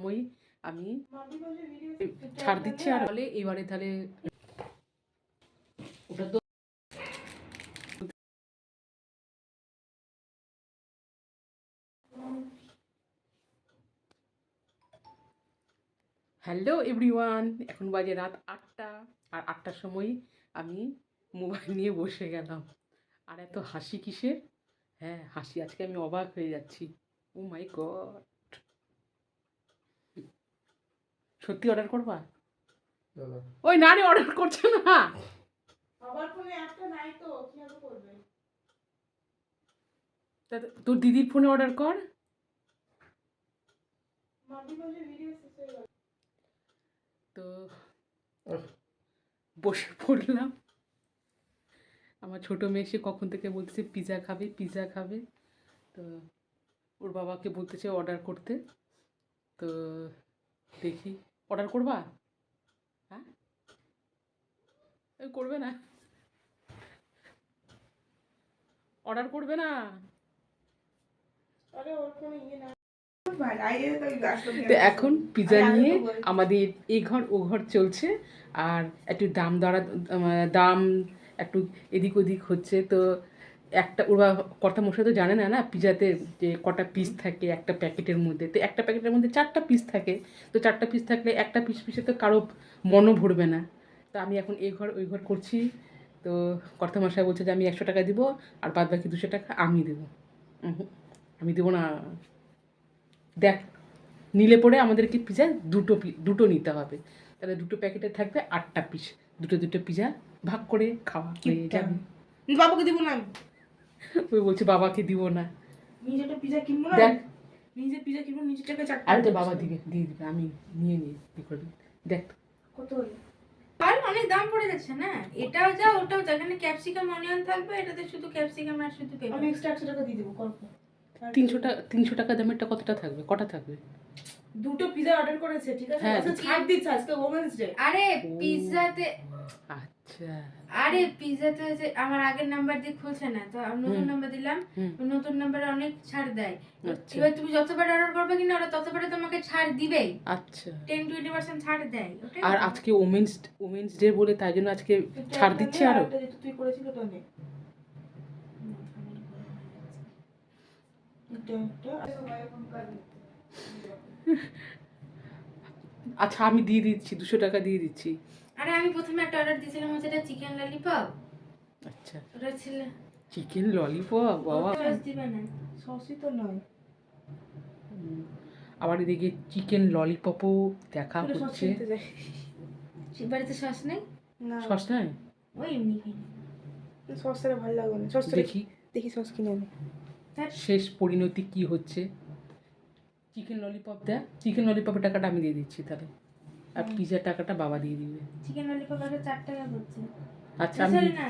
সময় আমি ছাড় দিচ্ছি। আর হলে এবারে তাহলে ওটা তো হ্যালো এভরিওয়ান, এখন বাজে রাত 8টা। আর 8টার সময় আমি মোবাইল নিয়ে বসে গেলাম। আর এত হাসি কিসের? হ্যাঁ হাসি, আজকে আমি অবাক হয়ে যাচ্ছি। ও মাই গড, সত্যি অর্ডার করবা? ওই না রে, অর্ডার করছে না। আমার ফোনে একটা নাই তো কিভাবে করবে? তোর দিদির ফোনে অর্ডার কর। মাম্পি বলে ভিডিও শেষ হয়ে গেল। তো বসে পড়লাম। আমার ছোটো মেয়ে সে কখন থেকে বলতেছে পিৎজা খাবে পিৎজা খাবে। তো ওর বাবাকে বলতেছে অর্ডার করতে। তো দেখি, অর্ডার করবা? হ্যাঁ করবে না, অর্ডার করবে না। আরে ওর ফোনে ইয়ে না। তো এখন পিৎজা নিয়ে আমাদের এই ঘর ও ঘর চলছে। আর একটু দাম একটু এদিক ওদিক হচ্ছে। তো একটা ওরা কর্তা মশাই তো জানে না না পিৎজাতে যে কটা পিস থাকে একটা প্যাকেটের মধ্যে। তো একটা প্যাকেটের মধ্যে 4টা পিস থাকে। তো 4টা পিস থাকলে একটা পিসে তো কারো মনও ভরবে না। তো আমি এখন এই ঘর ওই ঘর করছি। তো কর্তা মশাই বলছে যে আমি 100 টাকা দিব, আর বাদ বাকি 200 টাকা আমি দেবো। আমি দেবো না। দেখ, নিলে পরে আমাদেরকে পিৎজা দুটো নিতে হবে। তাহলে 2টো প্যাকেটে থাকবে 8টা পিস। দুটো পিৎজা ভাগ করে খাওয়া হয়ে যাবে। বাবাকে দিব না। ওই বলছে বাবাকে দিব না। নিজেটা পিজা কিনবো না। দেখ, নিজে পিজা কিনবো, নিজে টাকা 4টা। আর তো বাবা দিয়ে দিবে, আমি নিয়ে কি করবি। দেখ কত হলো? আর অনেক দাম পড়ে যাচ্ছে না, এটাও যা ওটাও যা। এখানে ক্যাপসিকাম অনিয়ন থাকবে, এটাতে শুধু ক্যাপসিকাম আর শুধু পেঁপে। আমি এক্সট্রা 100 টাকা দিয়ে দেবো। কত? 300 টাকা দামেরটা কতটা থাকবে, কটা থাকবে? দুটো পিজা অর্ডার করেছে, ঠিক আছে? হ্যাঁ, আচ্ছা ছাড় দিচ্ছে আজকে ওমেন্স ডে। আরে পিৎজাতে, আচ্ছা আরে পিৎজাতে যে আমার আগের নাম্বার দিয়ে খুলছে না, তো আমি নতুন নাম্বার দিলাম। নতুন নাম্বারে অনেক ছাড় দেয়। এবার তুমি যতবার অর্ডার করবে কিনা ওরা ততবারে তোমাকে ছাড় দিবেই। আচ্ছা, 10-20% ছাড় দেয়। আর আজকে ওমেন্স ডে বলে তাই জন্য আজকে ছাড় দিচ্ছে আরো। তুই করেছিল তো নে। আচ্ছা আমি দিয়ে দিচ্ছি, 200 টাকা দিয়ে দিচ্ছি। আরে আমি প্রথমে একটা অর্ডার দিয়েছিলাম, হচ্ছে এটা চিকেন ললিপপ। আচ্ছা ওটা ছিল চিকেন ললিপপ, বাবা সস দিবে না। সসই তো নয়। আবার এদিকে চিকেন ললিপপও দেখা হচ্ছে। বাড়িতে সস নেই? না সস নাই? ওই এমনি কিনে। সস ছাড়া ভালো লাগবে না। সস দেখি দেখি সস কিনে আনি। শেষ পরিণতি কি হচ্ছে। চিকেন ললিপপ দেখ, চিকেন ললিপপের টাকাটা আমি দিয়ে দিচ্ছি তাহলে, আর পিৎজার টাকাটা বাবা দিয়ে দিবে। চিকেন ললিপপ আগে 4 টাকা করছে। আচ্ছা আমি সরি না,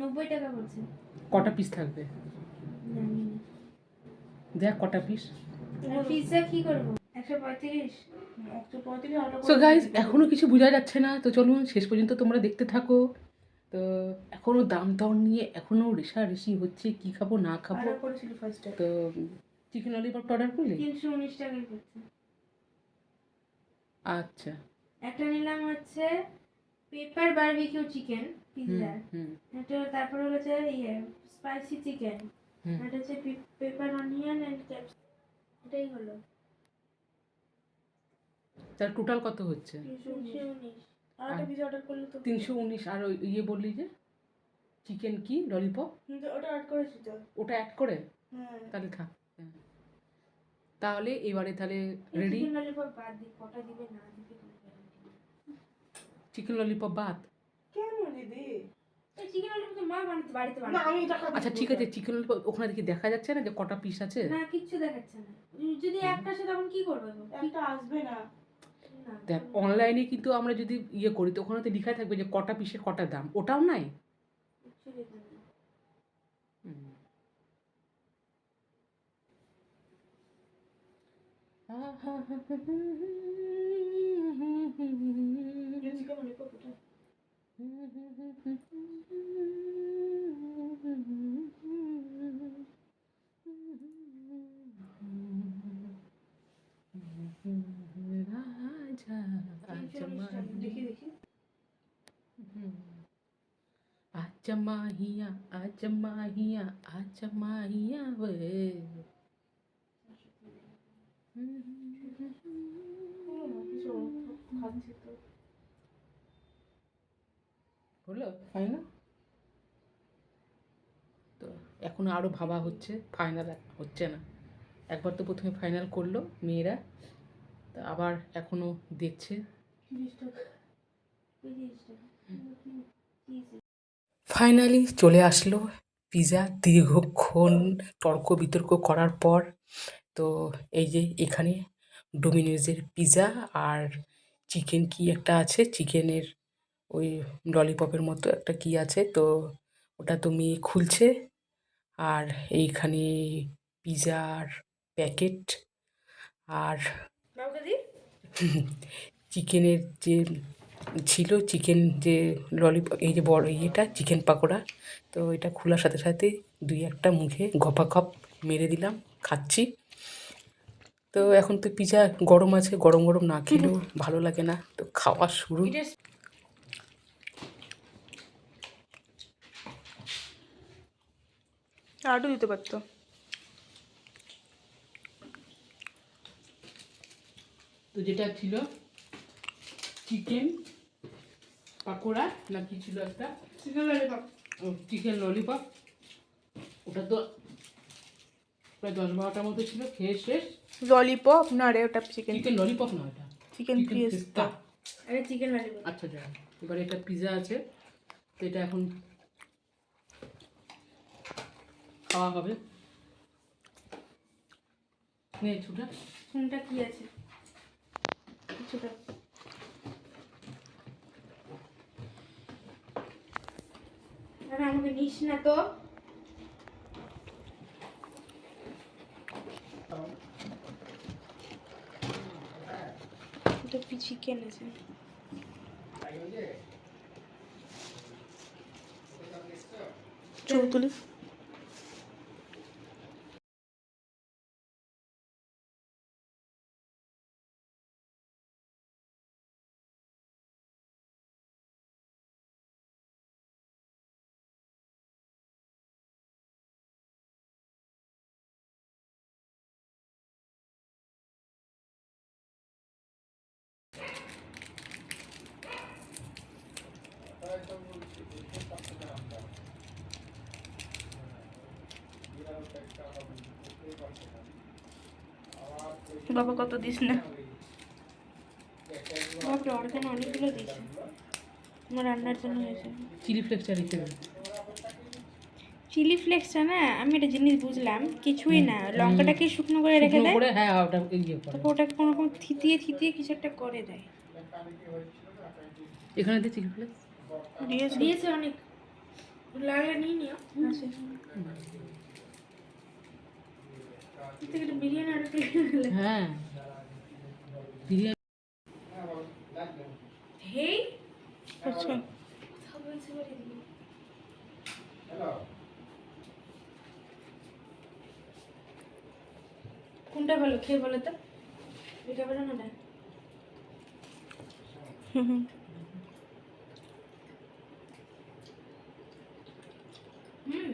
90 টাকা করছে। কটা পিস থাকবে জানি না। দেখ কটা পিস। পিৎজা কি করব? 135। 135 অর্ডার সো গাইজ এখনো কিছু বোঝা যাচ্ছে না। তো চলুন শেষ পর্যন্ত তোমরা দেখতে থাকো। তো এখনো দাম দর নিয়ে এখনো রেষারেষি হচ্ছে, কি খাবো না খাবো। অর্ডার করেছিলি ফার্স্টে। তো চিকেন ললিপপটা অর্ডার করলি? 319 টাকা করছে। আচ্ছা একটা নিলাম হচ্ছে পেপার বারবিকিউ চিকেন পিৎজা। এটা তারপর হচ্ছে স্পাইসি চিকেন। এটা হচ্ছে পেপার অনিয়ন এন্ড ক্যাপসিকাম। এটাই হলো। তার টোটাল কত হচ্ছে? 319। আর একটা পিজা অর্ডার করলে তো 319। আর ওই ইয়ে বললি যে চিকেন কি ললিপপ, ওটা অ্যাড করেছি তো। ওটা অ্যাড করে হ্যাঁ তাহলে থাক। তাহলে এবারে তাহলে রেডি। চিকেন ললিপপ বাদ দি, কটা দিবে না দিবে তুমি গ্যারান্টি নেই। চিকেন ললিপপ বাদ? কেন দিদি? এই চিকেন ললিপপ তো মা বাড়িতে না বানায়। আমি টাকা আচ্ছা ঠিক আছে, চিকেন ললিপপ ওখানে দেখি দেখা যাচ্ছে না যে কটা পিস আছে? না কিচ্ছু দেখাচ্ছে না। যদি একটা আসে তখন কি করবে গো? একটা আসবে না। না দেখ অনলাইনে কিন্তু আমরা যদি ইয়ে করি তো ওখানে তো লেখা থাকবে যে কটা পিসের কটা দাম, ওটাও নাই। কিচ্ছু লেখা নেই। চিকেন ললিপপ ওটা। যা আচ্ছা 319 টাকা। দেখি দেখি। আচ্ছা মাহিয়া আচ্ছা মাহিয়া আচ্ছা মাহিয়া वे খাচ্ছি তো। হলো ফাইনাল। তো এখন আরও ভাবা হচ্ছে, ফাইনাল হচ্ছে না। একবার তো প্রথমে ফাইনাল করলো মেয়েরা, তা আবার এখনও দেখছে। 30 টাকা। এই 30 টাকা। ফাইনালি চলে আসলো পিৎজা। দীর্ঘক্ষণ তর্ক বিতর্ক করার পর তো এই যে এখানে ডোমিনোজের পিৎজা আর চিকেন কি একটা আছে, চিকেনের ওই ললিপপের মতো একটা কি আছে, তো ওটা তুমি খুলছে। আর এইখানে পিৎজার প্যাকেট আর কাউকে দি? চিকেনের যে ছিল, চিকেন যে ললিপপ, এই যে বড় ইয়েটা চিকেন পাকোড়া, তো এটা খোলার সাথে সাথে দুই একটা মুখে গপাগপ মেরে দিলাম, খাচ্ছি। তো এখন তো পিৎজা গরম আছে, গরম গরম না খেলেও ভালো লাগে না, তো খাওয়া শুরু। এটা আরও দিতে পারতো। তো যেটা ছিল চিকেন পাকোড়া না কি ছিল একটা, চিকেন ললিপপ। চিকেন ললিপপ, ওটা তো প্রায় 10-12টার মতো ছিল, খেয়ে শেষ। ললিপপ না রে, ওটা চিকেন। চিকেন ললিপপ না, ওটা চিকেন ফিয়েস্তা। আরে চিকেন ললিপপ। আচ্ছা যাই হোক, এবার এটা পিৎজা আছে, তো এটা এখন খাওয়া হবে। নে ছুটা। কোনটা কি আছে? কিছুটা। আরে আমাকে নিস না তো। এটা কি চিকেন আছে? চৌতুলি। বাবা কত দিস না। বাপরে, অর্গান অনেকগুলো দিয়েছে। আমার রান্নার জন্য হয়েছে। চিলি ফ্লেক্সটা রেখে দেবে। চিলি ফ্লেক্সটা না, আমি একটা জিনিস বুঝলাম, কিছুই না, লঙ্কাটাকে শুকনো করে রেখে শুকনো দেয়, করে, হ্যাঁ ওটা ইয়ে করে। তারপর ওটাকে কোনো রকম থিতিয়ে থিতিয়ে কিছু একটা করে দেয়। এখানে দিয়ে চিলি ফ্লেক্স দিয়েছে। দিয়েছে অনেক, লাগলে নিয়ে নিও। আছে। থেকে একটা বিরিয়ানি অর্ডার করে দিলে। হ্যাঁ বিরিয়ানি। হেই আচ্ছা। কথা বলছি বলে দিবি। কোনটা ভালো খেয়ে বলো তো, এটা ভালো না? হুম হুম। হুম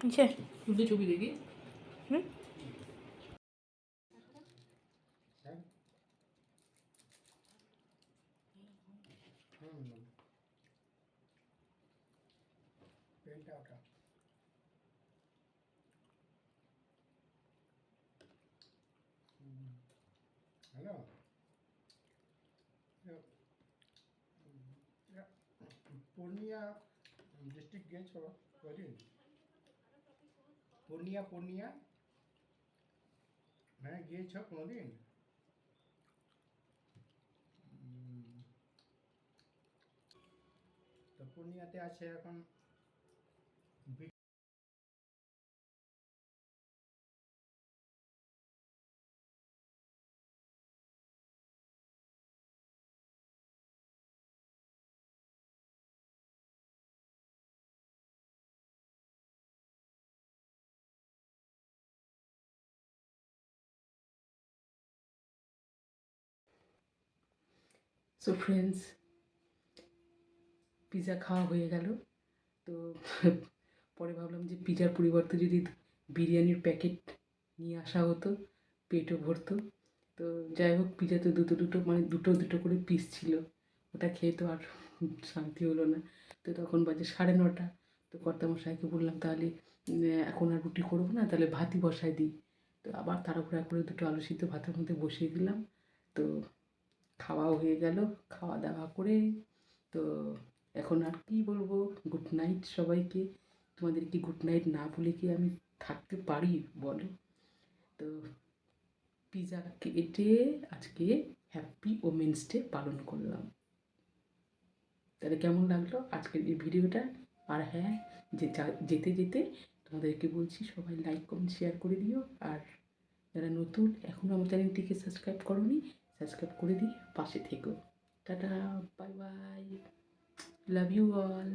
আচ্ছা। তুলতে ছবি দেখি। হুম। পূর্ণিয়া ডিস্ট্রিক্ট গেছো কোনদিন? পূর্ণিয়া হ্যাঁ গিয়েছো কোনোদিন? তো পূর্ণিয়াতে আছে এখন সো ফ্রেন্ডস, পিৎজা খাওয়া হয়ে গেল। তো পরে ভাবলাম যে পিৎজার পরিবর্তে যদি বিরিয়ানির প্যাকেট নিয়ে আসা হতো, পেটও ভরতো। তো যাই হোক, পিৎজা তো দুটো করে পিস ছিল, ওটা খেয়ে তো আর শান্তি হলো না। তো তখন বাজে 9:30। তো কর্তামশাইকে বললাম তাহলে এখন আর রুটি করবো না, তাহলে ভাতই বসাই দিই। তো আবার তাড়াহুড়া করে 2 আলু সিদ্ধ ভাতের মধ্যে বসিয়ে দিলাম। তো খাওয়াও হয়ে গেল। খাওয়া দাওয়া করে তো এখন আর কি বলবো, গুড নাইট সবাইকে। তোমাদের কি গুড নাইট না বলে কি আমি থাকতে পারি বলো? তো পিৎজা কেটে আজকে হ্যাপি ওমেন্স ডে পালন করলাম। তাহলে কেমন লাগলো আজকের এই ভিডিওটা? আর হ্যাঁ, যেতে যেতে তোমাদেরকে বলছি, সবাই লাইক কমেন্ট শেয়ার করে দিও। আর যারা নতুন এখনও আমার চ্যানেলটিকে সাবস্ক্রাইব করোনি, সাবস্ক্রাইব করে দিয়ে পাশে থেকো। Ta-ta, bye bye, love you all.